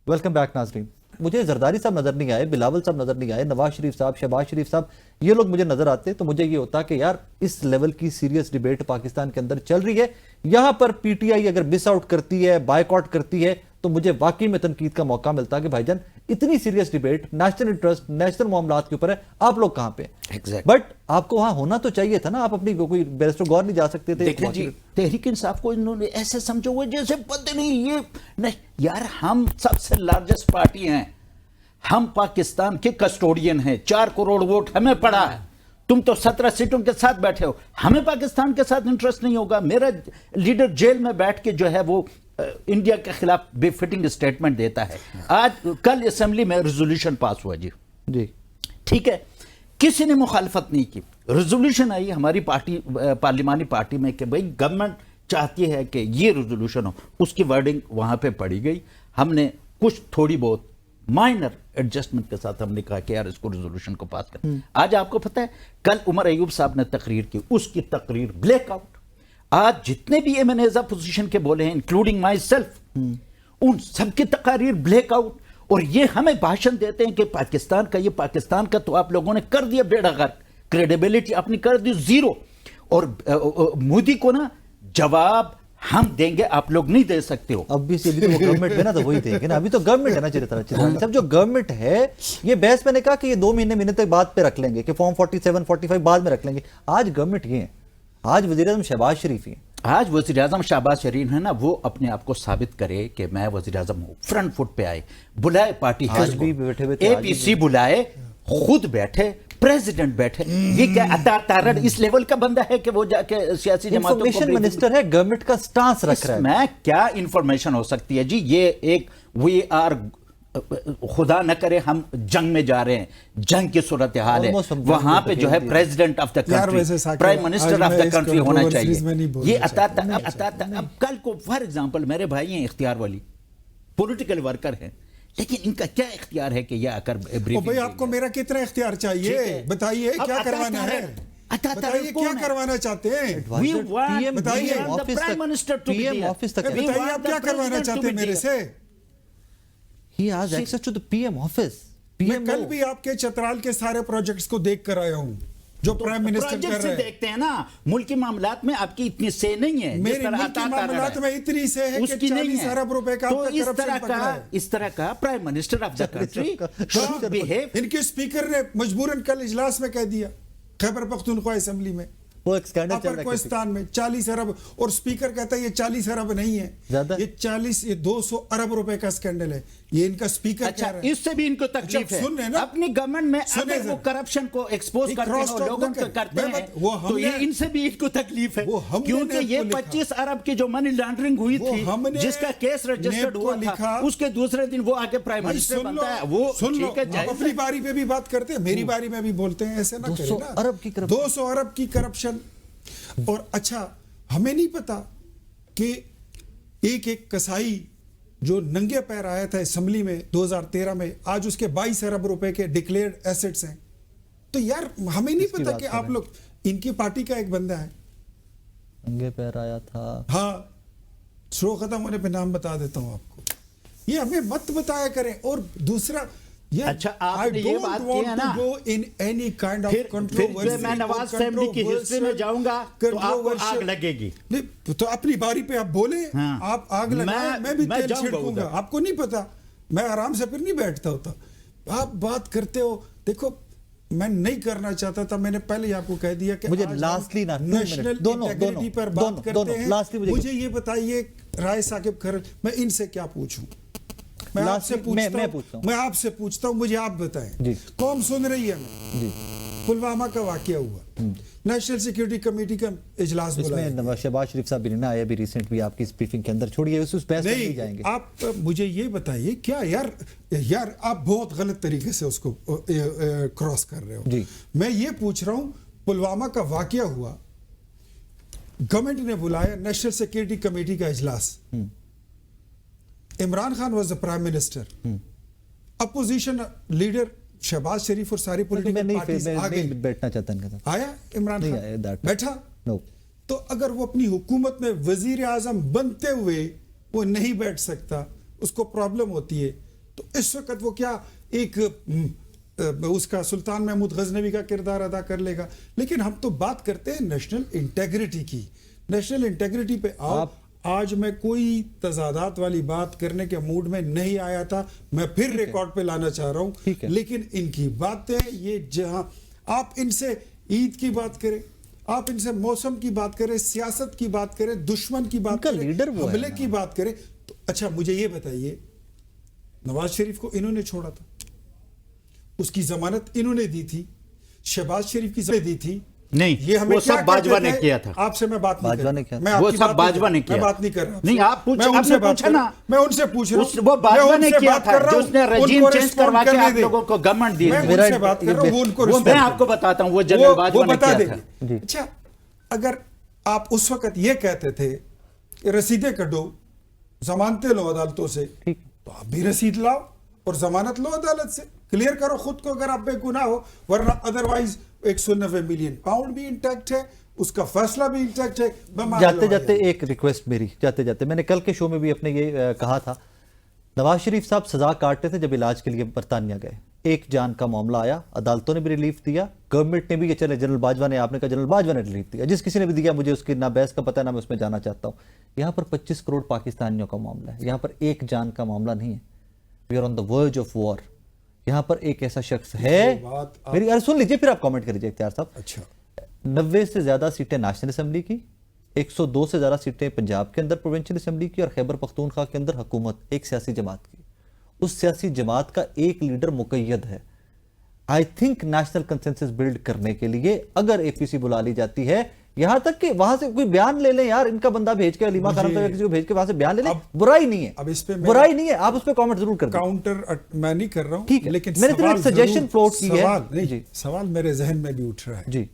Welcome back ناظرین. مجھے زرداری صاحب نظر نہیں آئے, بلاول صاحب نظر نہیں آئے, نواز شریف صاحب, شہباز شریف صاحب, یہ لوگ مجھے نظر آتے تو مجھے یہ ہوتا کہ یار اس لیول کی سیریس ڈیبیٹ پاکستان کے اندر چل رہی ہے, یہاں پر پی ٹی آئی اگر مس آؤٹ کرتی ہے, بائیک آؤٹ کرتی ہے, تو مجھے واقعی میں تنقید کا موقع ملتا کہ بھائی جان اتنی serious debate national interest, national معاملات کے اوپر ہے, آپ لوگ کہاں پہ ہیں؟ بٹ آپ کو وہاں ہونا تو چاہیے تھا نا, آپ اپنی کوئی بیرسٹر گور نہیں جا سکتے تھے؟ دیکھیں جی, تحریک انصاف کو انہوں نے ایسے سمجھا ہوا جیسے پتہ نہیں یہ یار ہم سب سے لارجسٹ پارٹی ہیں, ہم پاکستان کے کسٹوڈین ہیں, 4 کروڑ ووٹ ہمیں پڑا ہے, تم تو 17 سیٹوں کے ساتھ بیٹھے ہو, ہمیں پاکستان کے ساتھ انٹرسٹ نہیں ہوگا. میرا لیڈر جیل میں بیٹھ کے جو ہے وہ انڈیا کے خلاف بے فٹنگ سٹیٹمنٹ دیتا ہے. آج کل اسمبلی میں ریزولوشن پاس ہوا جی ٹھیک ہے, کسی نے مخالفت نہیں کی, ریزولوشن آئی ہماری پارٹی پارلیمانی پارٹی میں کہ بھئی گورنمنٹ چاہتی ہے کہ یہ ریزولوشن ہو, اس کی ورڈنگ وہاں پہ پڑھی گئی, ہم نے کچھ تھوڑی بہت مائنر ایڈجسٹمنٹ کے ساتھ ہم نے کہا کہ یار اس کو ریزولوشن کو پاس کریں. آج آپ کو پتہ ہے کل عمر ایوب صاحب نے تقریر کی, اس کی تقریر بلیک آؤٹ. آج جتنے بھی ایم این ایز اپوزیشن کے بولے ہیں انکلوڈنگ مائی سیلف, ان سب کی تقاریر بلیک آؤٹ, اور یہ ہمیں بھاشن دیتے ہیں کہ پاکستان کا, یہ پاکستان کا تو آپ لوگوں نے کر دیا بیڑا غرق, کریڈیبلٹی اپنی کر دی زیرو, اور مودی کو نا جواب ہم دیں گے, آپ لوگ نہیں دے سکتے ہو. اب بھی وہ گورنمنٹ ہے نا, تو وہی دیں گے نا, ابھی تو گورنمنٹ ہے نا چیرے طرح سب جو گورنمنٹ ہے. یہ بحث میں نے کہا کہ یہ 2 مہینے تک بعد پہ رکھ لیں گے, کہ فارم 47 45 بعد میں رکھ لیں گے. آج گورنمنٹ یہ ہے, آج وزیر اعظم شہباز شریف ہی ہیں. آج وزیر اعظم شہباز شریف ہے نا, وہ اپنے آپ کو ثابت کرے کہ میں وزیر اعظم ہوں, فرنٹ فٹ پہ آئے, بلائے پارٹی اے پی سی بلائے, خود بیٹھے, پریزیڈنٹ بیٹھے. یہ کیا عطا تارڑ اس لیول کا بندہ ہے کہ وہ جا کے سیاسی جماعتوں کو انفارمیشن منسٹر ہے, گورنمنٹ کا سٹانس رکھ رہا ہے. میں کیا انفارمیشن ہو سکتی ہے جی, یہ ایک وی آر, خدا نہ کرے ہم جنگ میں جا رہے ہیں, جنگ کی صورتحال ہے, وہاں پہ جو ہے president of the country, prime minister of the country ہونا چاہیے. یہ اب کل کو فار ایگزامپل میرے بھائی ہیں اختیار والی, پولیٹیکل ورکر ہیں, لیکن ان کا کیا اختیار ہے کہ یہ آ کر بھائی آپ کو میرا کتنا اختیار چاہیے, بتائیے کیا کروانا ہے, بتائیے کیا کروانا چاہتے ہیں, بتائیے آپ کیا کروانا چاہتے ہیں میرے سے. He has access to the PM office. میں کل بھی آپ کے چترال کے سارے پروجیکٹس کو دیکھ کر آیا ہوں جو پرائم منسٹر کر رہے ہیں. دیکھتے ہیں نا, ملکی معاملات میں آپ کی اتنی سے نہیں ہے, میرے ملکی معاملات میں اتنی سے ہے کہ 40 ارب روپے کا کرپشن پکڑا ہے. اس طرح کا prime minister of the country should behave. ان کے اسپیکر نے مجبوراً کل اجلاس میں کہہ دیا, خیبر پختونخوا اسمبلی میں, اپر کوہستان میں 40 ارب, اور اسپیکر کہتا ہے یہ 40 ارب نہیں ہے, یہ 200 ارب روپے کا اسکینڈل ہے. یہ ان کا اسپیکر کہہ رہا ہے. اس سے بھی ان کو تکلیف ہے, اپنی گورنمنٹ میں اگر وہ کرپشن کو ایکسپوز کرتے ہیں, لوگوں کو کرتے ہیں, تو یہ ان سے بھی ان کو تکلیف ہے, کیونکہ یہ 25 ارب کی جو منی لانڈرنگ ہوئی تھی, جس کا کیس رجسٹرڈ ہوا تھا, اس کے دوسرے دن وہ آگے پرائم منسٹر بنتا ہے. وہ ٹھیک ہے, اپنی باری پہ بھی بات کرتے ہیں, میری باری میں بھی بولتے ہیں, ایسے نہ کریں نا. 200 ارب کی کرپشن. اور اچھا ہمیں نہیں پتا کہ ایک کسائی جو ننگے پیر آیا تھا اسمبلی میں 2013 میں, آج اس کے 22 ارب روپے کے ڈکلیئرڈ ایسٹس ہیں. تو یار ہمیں نہیں پتا کہ آپ لوگ, ان کی پارٹی کا ایک بندہ ہے ننگے پیر آیا تھا, ہاں شو ختم ہونے پہ نام بتا دیتا ہوں آپ کو, یہ ہمیں مت بتایا کریں. اور دوسرا, اچھا آپ نے یہ بات کی ہے نا, پھر میں نواز فیملی کی ہسٹری میں جاؤں گا تو آپ کو آگ لگے گی. تو اپنی باری پہ آپ بولیں, آپ آگ لگائیں, میں بھی تیل چھڑکوں گا. آپ کو نہیں پتا, میں آرام سے پھر نہیں بیٹھتا ہوتا. آپ بات کرتے ہو, دیکھو میں نہیں کرنا چاہتا تھا, میں نے پہلے آپ کو کہہ دیا کہ مجھے لاسٹلی نیشنل انٹیگریٹی پر بات کرتے ہیں. مجھے یہ بتائیے رائے ثاقب کھرل, میں ان سے کیا پوچھوں, میں آپ سے پوچھتا ہوں, مجھے آپ بتائیں. قوم سن رہی ہے, پلوامہ کا واقعہ ہوا, نیشنل سیکیورٹی کمیٹی کا اجلاس بلایا, اس میں شہباز شریف صاحب بھی نہیں آئے ابھی ریسنٹ بھی, آپ کی بریفنگ کے اندر چھوڑیے, اس بحث میں نہیں جائیں گے. آپ مجھے یہ بتائیے, کیا یار آپ بہت غلط طریقے سے اس کو کراس کر رہے ہو. میں یہ پوچھ رہا ہوں, پلوامہ کا واقعہ ہوا, گورنمنٹ نے بلایا نیشنل سیکیورٹی کمیٹی کا اجلاس, Imran Khan was the prime minister, opposition leader Shehbaz Sharif اور ساری پولیٹیکل پارٹیز آگے بیٹھنا چاہتا ہے. آیا عمران خان بیٹھا, تو اگر وہ اپنی حکومت میں وزیر اعظم بنتے ہوئے وہ نہیں بیٹھ سکتا, اس کو پرابلم ہوتی ہے, تو اس وقت وہ کیا ایک اس کا سلطان محمود غزنوی کا کردار ادا کر لے گا. لیکن ہم تو بات کرتے ہیں نیشنل انٹیگریٹی کی. نیشنل انٹیگریٹی پہ آج میں کوئی تضادات والی بات کرنے کے موڈ میں نہیں آیا تھا, میں پھر ریکارڈ پہ لانا چاہ رہا ہوں. لیکن ان کی باتیں, یہ جہاں آپ ان سے عید کی بات کریں, آپ ان سے موسم کی بات کریں, سیاست کی بات کریں, دشمن کی بات کریں, حملے کی بات کریں, تو اچھا مجھے یہ بتائیے, نواز شریف کو انہوں نے چھوڑا تھا, اس کی ضمانت انہوں نے دی تھی, شہباز شریف کی ضمانت دی تھی, نہیں یہ ہمیں وہ سب باجوہ نے کیا تھا. آپ سے میں بات نہیں کر رہا, وہ سب باجوہ نے کیا, میں بات نہیں کر رہا, نہیں آپ نے پوچھا نا, میں ان سے پوچھ رہا ہوں, وہ باجوہ نے کیا تھا جو اس نے رجیم چینج کروا کے آپ لوگوں کو گورنمنٹ دی. میں ان سے بات کر رہا ہوں, وہ ان کو میں آپ کو بتاتا ہوں وہ جنرل باجوہ نے کیا تھا. اچھا اگر آپ اس وقت یہ کہتے تھے کہ رسیدیں کٹو, ضمانتیں لو عدالتوں سے, تو آپ بھی رسید لاؤ اور ضمانت لو عدالت سے, کلیئر کرو خود کو اگر آپ بے گناہ ہو, ورنہ ادروائز 190 ملین پاؤنڈ بھی انٹیکٹ ہے, اس کا فیصلہ بھی انٹیکٹ ہے. جاتے جاتے ایک ریکویسٹ میری, جاتے جاتے میں نے کل کے شو میں بھی اپنے یہ کہا تھا, نواز شریف صاحب سزا کاٹتے تھے جب علاج کے لیے برطانیہ گئے, ایک جان کا معاملہ آیا, عدالتوں نے بھی ریلیف دیا, گورنمنٹ نے بھی, یہ چلے جنرل باجوہ نے, آپ نے کہا جنرل باجوہ نے ریلیف دیا, جس کسی نے بھی دیا مجھے اس کی نہ بحث کا پتہ ہے نہ میں اس میں جانا چاہتا ہوں. یہاں پر 25 کروڑ پاکستانیوں کا معاملہ ہے, یہاں پر ایک جان کا معاملہ نہیں ہے. We are on the verge of war. یہاں پر ایک ایسا شخص ہے, میری سن لیجیے پھر آپ کامنٹ کر لیجیے اختیار صاحب. اچھا 90 سے زیادہ سیٹیں نیشنل اسمبلی کی, 102 سے زیادہ سیٹیں پنجاب کے اندر پروونشل اسمبلی کی, اور خیبر پختونخوا کے اندر حکومت ایک سیاسی جماعت کی. اس سیاسی جماعت کا ایک لیڈر مقید ہے. I think national consensus build کرنے کے لیے اگر اے پی سی بلا لی جاتی ہے, یہاں تک کہ وہاں سے کوئی بیان لے لیں یار, ان کا بندہ بھیج کے, علیمہ خانم کسی کو بھیج کے وہاں سے بیان لے لیں, برائی نہیں ہے, اب اس پہ برائی نہیں ہے, آپ اس پہ کامنٹ ضرور کر دیں. کاؤنٹر میں نہیں کر رہا ہوں, ٹھیک ہے, لیکن میں نے تو ایک سجیشن فلوٹ کی ہے. سوال میرے ذہن میں بھی اٹھ رہا ہے جی,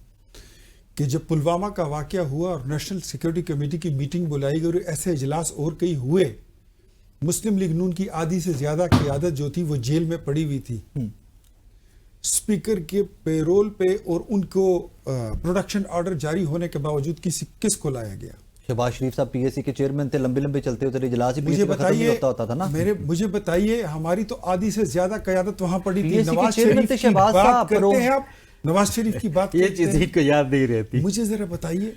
کہ جب پلوامہ کا واقعہ ہوا اور نیشنل سیکیورٹی کمیٹی کی میٹنگ بلائی گئی اور ایسے اجلاس اور کئی ہوئے, مسلم لیگ نون کی آدھی سے زیادہ قیادت جو تھی وہ جیل میں پڑی ہوئی تھی, اسپیکر کے پیرول پہ اور ان کو پروڈکشن آرڈر جاری ہونے کے باوجود کس کو لایا گیا؟ شہباز شریف صاحب پی ایس سی کے چیئرمین تھے, لمبے لمبے چلتے ہوتے اجلاس ہی مجھے بتائیے, ہوتا تھا نا. مجھے بتائیے, ہماری تو آدھی سے زیادہ قیادت وہاں پڑی تھی. نواز شریف کی بات کرتے ہیں آپ, نواز شریف کی بات یہ چیز ہی کو یاد نہیں رہتی. مجھے ذرا بتائیے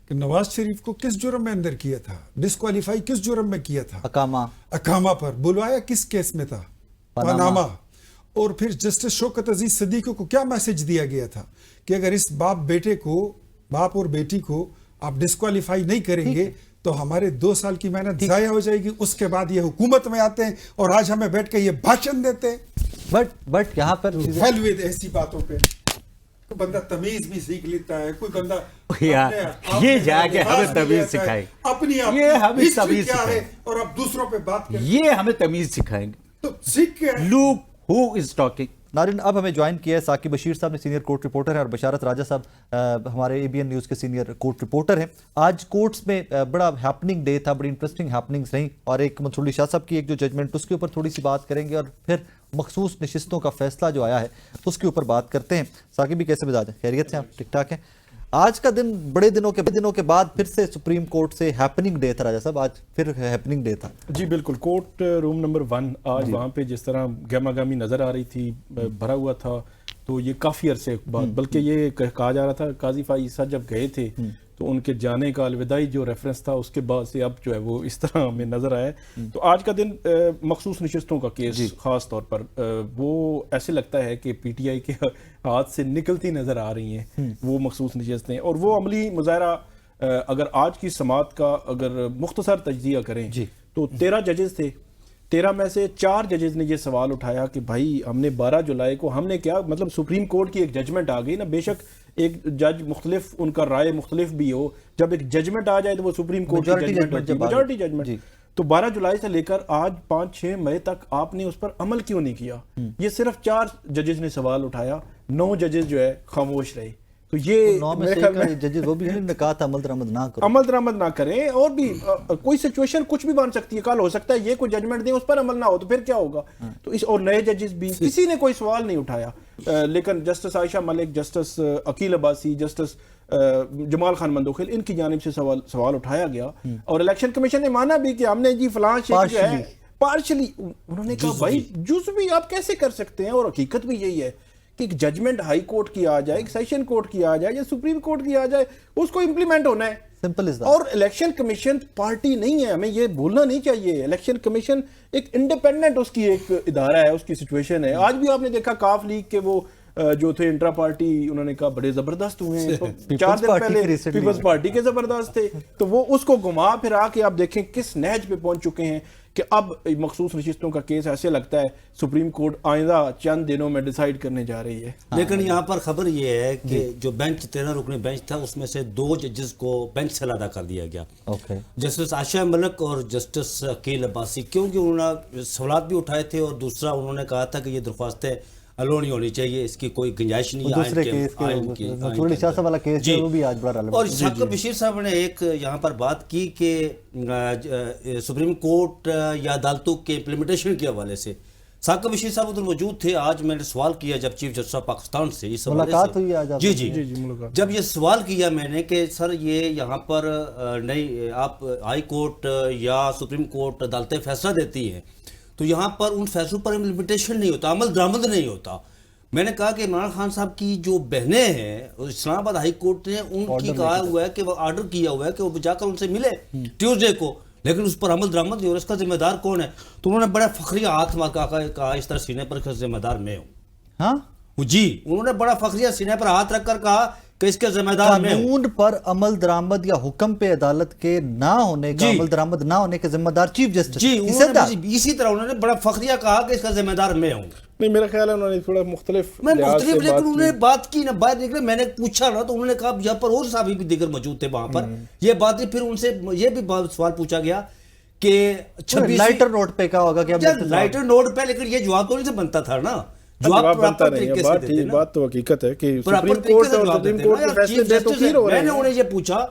کہ نواز شریف کو کس جرم میں اندر کیا تھا, ڈسکوالیفائی کس جرم میں کیا تھا؟ اقامہ پر. بلوایا کس کیس میں تھا؟ پاناما. اور پھر جسٹس شوکت عزیز صدیقی کو کیا میسج دیا گیا تھا کہ اگر اس باپ اور بیٹی کو آپ ڈسکوالیفائی نہیں کریں گے تو ہمارے 2 سال کی محنت ضائع ہو جائے گی. اس کے بعد یہ حکومت میں آتے ہیں اور آج ہمیں بیٹھ کے یہ بھاشن دیتے ہیں. بٹ یہاں پر ایسی باتوں پہ کوئی بندہ تمیز بھی سیکھ لیتا ہے, کوئی بندہ یہ جا کے ہمیں تمیز سکھائے, اپنی تمیز کیا ہے اور اب دوسروں پہ بات کریں, یہ ہمیں تمیز سکھائیں گے. تو سیکھ کے لوک who is talking. ناظرین اب ہمیں جوائن کیا ہے ثاقب بشیر صاحب نے, سینئر کورٹ رپورٹر ہیں, اور بشارت راجہ صاحب ہمارے اے بی این نیوز کے سینئر کورٹ رپورٹر ہیں. آج کورٹس میں بڑا ہیپننگ ڈے تھا, بڑی انٹرسٹنگ ہیپننگز رہیں, اور ایک منصور علی شاہ صاحب کی ایک جو ججمنٹ اس کے اوپر تھوڑی سی بات کریں گے, اور پھر مخصوص نشستوں کا فیصلہ جو آیا ہے اس کے اوپر بات کرتے ہیں. ثاقب بھی کیسے مزاج ہیں, خیریت سے آپ ٹھیک ٹھاک ہیں؟ آج کا دن بڑے دنوں کے بعد پھر سے سپریم کورٹ سے ہیپننگ ڈے تھا راجہ صاحب, آج پھر ہیپننگ ڈے تھا. جی بالکل, کورٹ روم نمبر 1 آج وہاں پہ جس طرح گہما گہمی نظر آ رہی تھی, بھرا ہوا تھا, تو یہ کافی عرصے بعد, بلکہ یہ کہا جا رہا تھا قاضی فائز صاحب جب گئے تھے تو ان کے جانے کا الوداعی جو ریفرنس تھا اس کے بعد سے اب جو ہے وہ اس طرح ہمیں نظر آیا ہے. تو آج کا دن مخصوص نشستوں کا کیس خاص طور پر وہ ایسے لگتا ہے کہ پی ٹی آئی کے ہاتھ سے نکلتی نظر آ رہی ہیں وہ مخصوص نشستیں, اور وہ عملی مظاہرہ اگر آج کی سماعت کا اگر مختصر تجزیہ کریں تو 13 ججز تھے, 13 میں سے 4 ججز نے یہ سوال اٹھایا کہ بھائی ہم نے 12 جولائی کو ہم نے کیا, مطلب سپریم کورٹ کی ایک ججمنٹ آ گئی نا, بے شک ایک جج مختلف, ان کا رائے مختلف بھی ہو, جب ایک ججمنٹ آ جائے تو وہ سپریم کورٹ کی ججمنٹ ہوتی ہے, میجورٹی ججمنٹ. تو 12 جولائی سے لے کر آج 5-6 مئی تک آپ نے اس پر عمل کیوں نہیں کیا؟ یہ صرف 4 ججز نے سوال اٹھایا, 9 ججز جو ہے خاموش رہے. تو یہ 9 میں سے ججز وہ بھی نے کہا تھا عمل درآمد نہ کرو, عمل درآمد نہ کریں, اور بھی کوئی سچویشن کچھ بھی بن سکتی ہے, کل ہو سکتا ہے یہ کوئی ججمنٹ دیں اس پر عمل نہ ہو تو پھر کیا ہوگا. تو اس اور نئے ججز بھی کسی نے کوئی سوال نہیں اٹھایا, لیکن جسٹس عائشہ ملک, جسٹس عقیل عباسی, جسٹس جمال خان مندوخیل, ان کی جانب سے سوال اٹھایا گیا, اور الیکشن کمیشن نے مانا بھی کہ ہم نے جی فلاں شیخ جو ہے پارشلی انہوں نے کہا بھائی جزوی آپ کیسے کر سکتے ہیں, اور حقیقت بھی یہی ہے کہ ایک ججمنٹ ہائی کورٹ کی آ جائے, ایک سیشن کورٹ کی آ جائے یا سپریم کورٹ کی آ جائے, اس کو امپلیمنٹ ہونا ہے. سمپل از اور الیکشن کمیشن پارٹی نہیں ہے, ہمیں یہ بولنا نہیں چاہیے. الیکشن کمیشن ایک انڈیپینڈنٹ اس کی ایک ادارہ ہے, اس کی سچویشن ہے. آج بھی آپ نے دیکھا کاف لیگ کے وہ جو تھے انٹرا پارٹی, انہوں نے کہا بڑے زبردست ہوئے ہیں. 4 دن پہلے پیپلز پارٹی کے زبردست تھے, تو وہ اس کو گھما پھرا کے آپ دیکھیں کس نہج پہ پہنچ چکے ہیں کہ اب مخصوص نشستوں کا کیس ایسے لگتا ہے سپریم کورٹ آئندہ چند دنوں میں ڈیسائیڈ کرنے جا رہی ہے. لیکن یہاں پر خبر یہ ہے کہ جو بینچ 13 رکنی بینچ تھا, اس میں سے 2 ججز کو بینچ سے علیحدہ کر دیا گیا, جسٹس عائشہ ملک اور جسٹس عقیل عباسی, کیونکہ انہوں نے سوالات بھی اٹھائے تھے, اور دوسرا انہوں نے کہا تھا کہ یہ درخواستیں الو نہیں ہونی چاہیے, اس کی کوئی گنجائش نہیں ہے. اور ثاقب بشیر صاحب نے ایک یہاں پر بات کی کہ سپریم کورٹ یا عدالتوں کے امپلیمنٹیشن کے حوالے سے ثاقب بشیر صاحب ادھر موجود تھے. آج میں نے سوال کیا جب چیف جسٹس آف پاکستان سے اس ملاقات ہوئی آج, جی جب یہ سوال کیا میں نے کہ سر یہ یہاں پر نہیں, آپ ہائی کورٹ یا سپریم کورٹ عدالتیں فیصلہ دیتی ہیں تو یہاں پر ان فیصلوں پر امپلیمنٹیشن نہیں ہوتا, عمل درآمد نہیں ہوتا. میں نے کہا کہ عمران خان صاحب کی جو بہنیں ہیں, اسلام آباد ہائی کورٹ نے ان کی کہا ہوا ہے کہ وہ آرڈر کیا ہوا ہے کہ وہ جا کر ان سے ملے ٹیوزڈے کو, لیکن اس پر عمل درآمد نہیں, اور اس کا ذمہ دار کون ہے؟ تو انہوں نے بڑا فخریہ ہاتھ مار کہا اس طرح سینے پر ذمہ دار میں ہوں. ہاں جی, انہوں نے بڑا فخریہ سینے پر ہاتھ رکھ کر کہا کہ اس کے ذمہ دار میں ہوں. قانون پر عمل درآمد یا حکم پہ عدالت کے نہ ہونے کا, عمل درآمد نہ ہونے کے ذمہ دار چیف جسٹس. جی, اسی طرح انہوں نے بڑا فخریہ کہا کہ اس کا ذمہ دار میں ہوں. نہیں, میرا خیال ہے انہوں نے تھوڑا مختلف لیکن انہوں نے بات کی نا, باہر نکلے, میں نے پوچھا نا تو انہوں نے کہا یہاں پر اور صحافی بھی دیگر موجود تھے وہاں پر, یہ بات پھر ان سے یہ بھی سوال پوچھا گیا کہ 26 لائٹر نوٹ پہ کہا ہوگا کہ لائٹر نوٹ پہ, لیکن یہ جواب تو نہیں سے بنتا تھا نا, جواب بنتا نہیں ہے. بات تو حقیقت ہے کہ سپریم کورٹ اور سپریم کورٹ کے فیصلے دے تو پھر ہو رہے ہیں. میں نے انہیں یہ پوچھا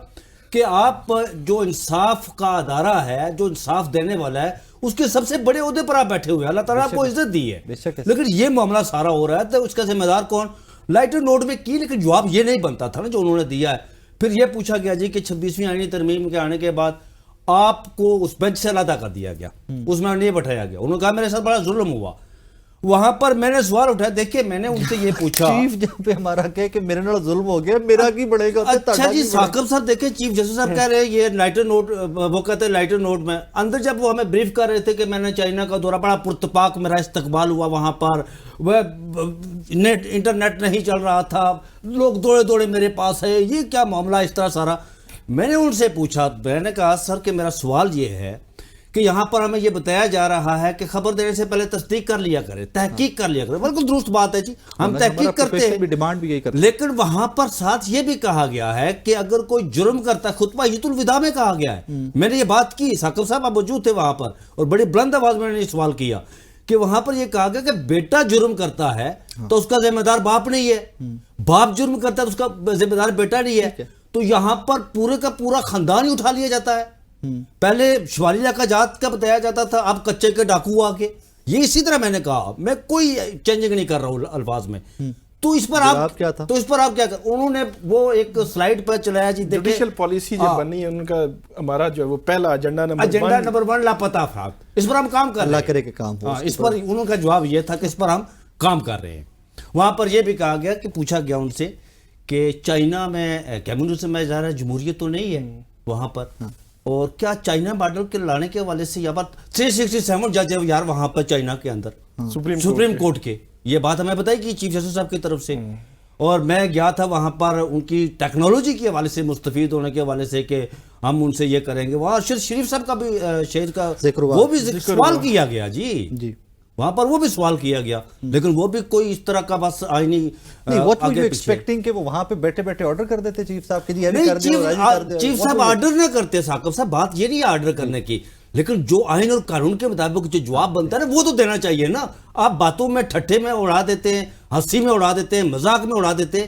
کہ آپ جو انصاف کا ادارہ ہے, جو انصاف دینے والا ہے, اس کے سب سے بڑے عہدے پر آپ بیٹھے ہوئے ہیں, اللہ تعالیٰ آپ کو عزت دی ہے, لیکن یہ معاملہ سارا ہو رہا ہے تو اس کا ذمہ دار کون؟ لائٹر نوٹ میں کی, لیکن جواب یہ نہیں بنتا تھا نا جو انہوں نے دیا ہے. پھر یہ پوچھا گیا جی کہ 26ویں آئینی ترمیم کے آنے کے بعد آپ کو اس بینچ سے علیحدہ کر دیا گیا, اس میں نہیں بٹھایا گیا. انہوں نے کہا میرے ساتھ بڑا ظلم ہوا. وہاں پر میں نے سوال اٹھایا, دیکھیں میں نے ان سے یہ پوچھا, چیف جہاں پہ ہمارا کہے کہ میرے نال ظلم ہو گیا, میرا کی بڑھے گا. اچھا جی, ثاقب صاحب دیکھیں چیف جسٹس صاحب کہہ رہے ہیں یہ لائٹر نوٹ, وہ کہتے ہیں لائٹر نوٹ میں اندر جب وہ ہمیں بریف کر رہے تھے کہ میں نے چائنا کا دورہ, بڑا پرتپاک میرا استقبال ہوا وہاں پر, وہ انٹرنیٹ نہیں چل رہا تھا, لوگ دوڑے دوڑے میرے پاس ہے, یہ کیا معاملہ اس طرح سارا. میں نے ان سے پوچھا, میں نے کہا سر کہ میرا سوال یہ ہے کہ یہاں پر ہمیں یہ بتایا جا رہا ہے کہ خبر دینے سے پہلے تصدیق کر لیا کرے, تحقیق کر لیا کرے. بالکل درست بات ہے جی, ہم تحقیق کرتے ہیں, لیکن وہاں پر ساتھ یہ بھی کہا گیا ہے کہ اگر کوئی جرم کرتا ہے, خطبہ حجۃ الوداع میں کہا گیا ہے, میں نے یہ بات کی, ثاقب صاحب آپ موجود تھے وہاں پر, اور بڑی بلند آواز میں نے یہ سوال کیا کہ وہاں پر یہ کہا گیا کہ بیٹا جرم کرتا ہے تو اس کا ذمہ دار باپ نہیں ہے, باپ جرم کرتا ہے تو اس کا ذمہ دار بیٹا نہیں ہے. تو یہاں پر پورے کا پورا خاندان ہی اٹھا لیا جاتا ہے. پہلے شوالیہ کا جات کا بتایا جاتا تھا, اب کچے کے ڈاکو آ کے, یہ اسی طرح میں نے کہا, میں کوئی چینجنگ نہیں کر رہا ہوں الفاظ میں. تو اس پر آپ کیا تھا, تو اس پر آپ کیا کر, انہوں نے وہ ایک سلائیڈ پر چلایا جی, جوڈیشل پالیسی جو بنی ہے ان کا, ہمارا جو وہ پہلا ایجنڈا نمبر 1 لاپتہ افراد, اس پر ہم کام کر رہے ہیں, اللہ کرے کہ کام ہو. اس پر انہوں کا جواب یہ تھا کہ اس پر ہم کام کر رہے ہیں. وہاں پر یہ بھی کہا گیا کہ پوچھا گیا ان سے کہ چائنا میں کمیونزم میں ظاہر جمہوریت تو نہیں ہے وہاں پر, اور کیا چائنا ماڈل کے لانے کے حوالے سے, یہاں پر 367 جج ہے یار وہاں پر چائنا کے اندر سپریم کورٹ کے, یہ بات ہمیں بتائی کہ چیف جسٹس صاحب کی طرف سے. اور میں گیا تھا وہاں پر ان کی ٹیکنالوجی کے حوالے سے, مستفید ہونے کے حوالے سے کہ ہم ان سے یہ کریں گے. وہاں شریف صاحب کا بھی شہید کا وہ بھی سوال کیا گیا جی, وہاں پر وہ بھی سوال کیا گیا, لیکن وہ بھی کوئی اس طرح کا بس آئینی ایکسپیکٹنگ کہ وہ وہاں پہ بیٹھے بیٹھے آرڈر کر دیتے چیف صاحب, چیف صاحب آرڈر نہ کرتے. ثاقب صاحب بات یہ نہیں ہے آرڈر کرنے کی, لیکن جو آئین اور قانون کے مطابق جو جواب بنتا ہے نا وہ تو دینا چاہیے نا. آپ باتوں میں ٹھٹھے میں اڑا دیتے ہیں, ہنسی میں اڑا دیتے ہیں, مذاق میں اڑا دیتے ہیں,